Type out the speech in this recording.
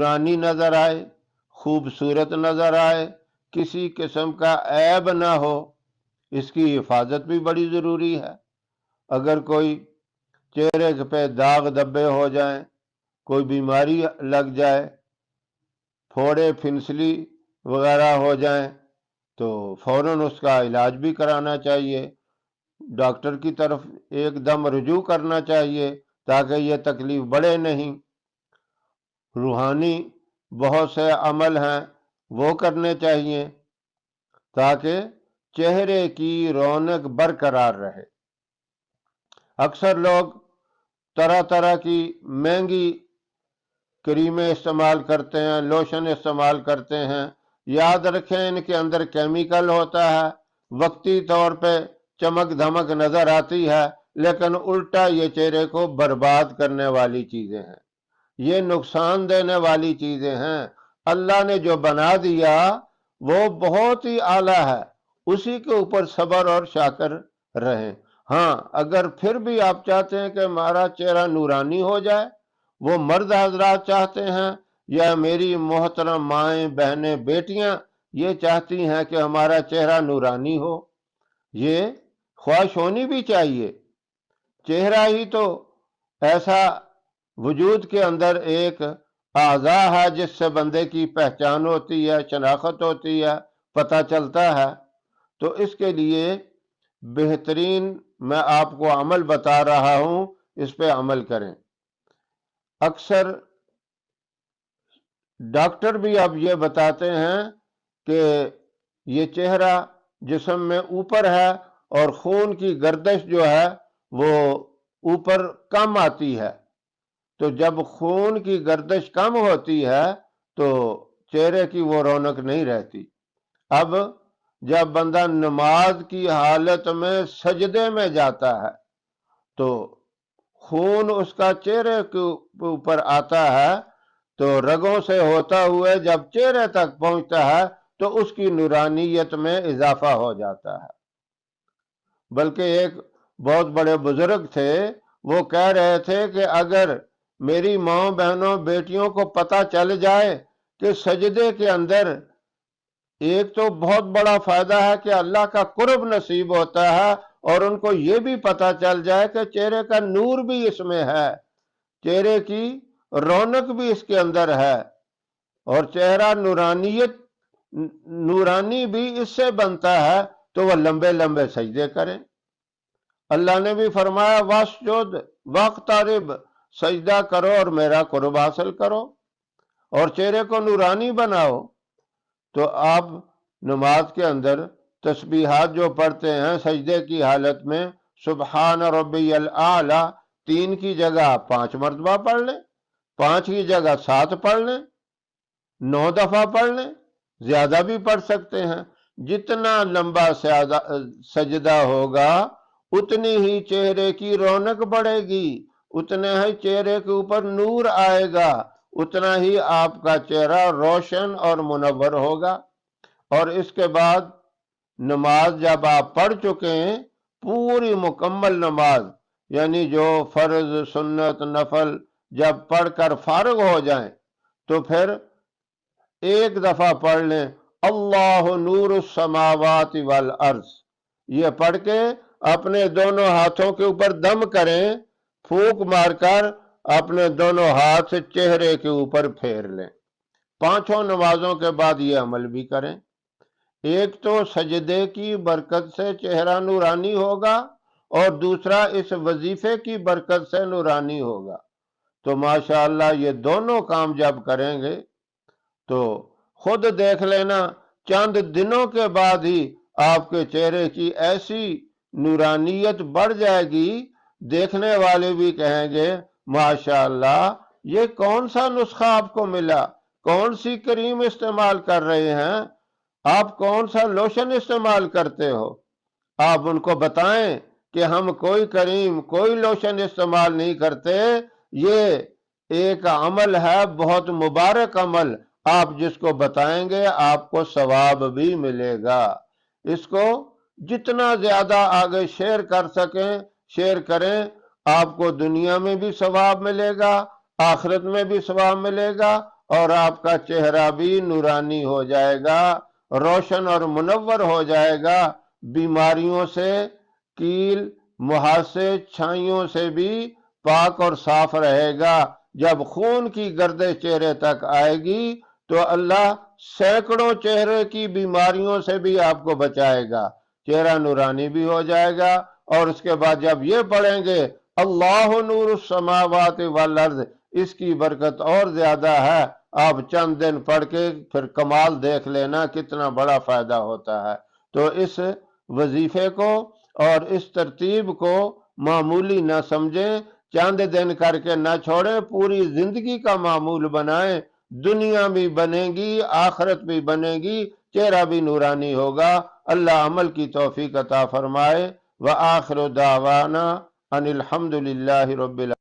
نورانی نظر آئے، خوبصورت نظر آئے، کسی قسم کا عیب نہ ہو، اس کی حفاظت بھی بڑی ضروری ہے۔ اگر کوئی چہرے پہ داغ دبے ہو جائیں، کوئی بیماری لگ جائے، پھوڑے پھنسلی وغیرہ ہو جائیں تو فوراً اس کا علاج بھی کرانا چاہیے، ڈاکٹر کی طرف ایک دم رجوع کرنا چاہیے تاکہ یہ تکلیف بڑھے نہیں۔ روحانی بہت سے عمل ہیں وہ کرنے چاہیے تاکہ چہرے کی رونق برقرار رہے۔ اکثر لوگ طرح طرح کی مہنگی کریمیں استعمال کرتے ہیں، لوشن استعمال کرتے ہیں، یاد رکھیں ان کے اندر کیمیکل ہوتا ہے، وقتی طور پہ چمک دھمک نظر آتی ہے لیکن الٹا یہ چہرے کو برباد کرنے والی چیزیں ہیں، یہ نقصان دینے والی چیزیں ہیں۔ اللہ نے جو بنا دیا وہ بہت ہی اعلیٰ ہے، اسی کے اوپر صبر اور شاکر رہیں۔ ہاں، اگر پھر بھی آپ چاہتے ہیں کہ ہمارا چہرہ نورانی ہو جائے، وہ مرد حضرات چاہتے ہیں یا میری محترم مائیں بہنیں بیٹیاں یہ چاہتی ہیں کہ ہمارا چہرہ نورانی ہو، یہ خواہش ہونی بھی چاہیے۔ چہرہ ہی تو ایسا وجود کے اندر ایک اعضاء ہے جس سے بندے کی پہچان ہوتی ہے، شناخت ہوتی ہے، پتہ چلتا ہے۔ تو اس کے لیے بہترین میں آپ کو عمل بتا رہا ہوں، اس پہ عمل کریں۔ اکثر ڈاکٹر بھی اب یہ بتاتے ہیں کہ یہ چہرہ جسم میں اوپر ہے اور خون کی گردش جو ہے وہ اوپر کم آتی ہے، تو جب خون کی گردش کم ہوتی ہے تو چہرے کی وہ رونق نہیں رہتی۔ اب جب بندہ نماز کی حالت میں سجدے میں جاتا ہے تو خون اس کا چہرے کے اوپر آتا ہے تو رگوں سے ہوتا ہوئے جب چہرے تک پہنچتا ہے تو اس کی نورانیت میں اضافہ ہو جاتا ہے۔ بلکہ ایک بہت بڑے بزرگ تھے، وہ کہہ رہے تھے کہ اگر میری ماں بہنوں بیٹیوں کو پتہ چل جائے کہ سجدے کے اندر ایک تو بہت بڑا فائدہ ہے کہ اللہ کا قرب نصیب ہوتا ہے، اور ان کو یہ بھی پتہ چل جائے کہ چہرے کا نور بھی اس میں ہے، چہرے کی رونق بھی اس کے اندر ہے، اور چہرہ نورانی بھی اس سے بنتا ہے، تو وہ لمبے لمبے سجدے کریں۔ اللہ نے بھی فرمایا واسجد واقترب، سجدہ کرو اور میرا قرب حاصل کرو، اور چہرے کو نورانی بناؤ۔ تو آپ نماز کے اندر تسبیحات جو پڑھتے ہیں سجدے کی حالت میں، سبحان ربی الاعلی 3 کی جگہ 5 مرتبہ پڑھ لیں، 5 کی جگہ 7 پڑھ لیں، 9 دفعہ پڑھ لیں، زیادہ بھی پڑھ سکتے ہیں۔ جتنا لمبا سجدہ ہوگا اتنی ہی چہرے کی رونق بڑھے گی، اتنے ہی چہرے کے اوپر نور آئے گا، اتنا ہی آپ کا چہرہ روشن اور منور ہوگا۔ اور اس کے بعد نماز جب آپ پڑھ چکے ہیں، پوری مکمل نماز یعنی جو فرض سنت نفل جب پڑھ کر فارغ ہو جائیں تو پھر ایک دفعہ پڑھ لیں اللہ نور السماوات والارض، یہ پڑھ کے اپنے دونوں ہاتھوں کے اوپر دم کریں، پھونک مار کر اپنے دونوں ہاتھ چہرے کے اوپر پھیر لیں۔ 5 نمازوں کے بعد یہ عمل بھی کریں۔ ایک تو سجدے کی برکت سے چہرہ نورانی ہوگا، اور دوسرا اس وظیفے کی برکت سے نورانی ہوگا۔ تو ماشاءاللہ یہ دونوں کام جب کریں گے تو خود دیکھ لینا چند دنوں کے بعد ہی آپ کے چہرے کی ایسی نورانیت بڑھ جائے گی، دیکھنے والے بھی کہیں گے ماشاءاللہ یہ کون سا نسخہ آپ کو ملا، کون سی کریم استعمال کر رہے ہیں آپ، کون سا لوشن استعمال کرتے ہو۔ آپ ان کو بتائیں کہ ہم کوئی کریم کوئی لوشن استعمال نہیں کرتے، یہ ایک عمل ہے بہت مبارک عمل، آپ جس کو بتائیں گے آپ کو ثواب بھی ملے گا۔ اس کو جتنا زیادہ آگے شیئر کر سکیں شیئر کریں، آپ کو دنیا میں بھی ثواب ملے گا، آخرت میں بھی ثواب ملے گا، اور آپ کا چہرہ بھی نورانی ہو جائے گا، روشن اور منور ہو جائے گا، بیماریوں سے، کیل، محاسے، چھائیوں سے بھی پاک اور صاف رہے گا۔ جب خون کی گردش چہرے تک آئے گی تو اللہ سینکڑوں چہرے کی بیماریوں سے بھی آپ کو بچائے گا، چہرہ نورانی بھی ہو جائے گا۔ اور اس کے بعد جب یہ پڑھیں گے اللہ نور السماوات والارض، اس کی برکت اور زیادہ ہے۔ آپ چند دن پڑھ کے پھر کمال دیکھ لینا کتنا بڑا فائدہ ہوتا ہے۔ تو اس وظیفے کو اور اس ترتیب کو معمولی نہ سمجھیں، چند دن کر کے نہ چھوڑیں، پوری زندگی کا معمول بنائیں۔ دنیا بھی بنے گی، آخرت بھی بنے گی، چہرہ بھی نورانی ہوگا۔ اللہ عمل کی توفیق عطا فرمائے۔ وآخر دعوانا ان الحمد للہ رب العالمین۔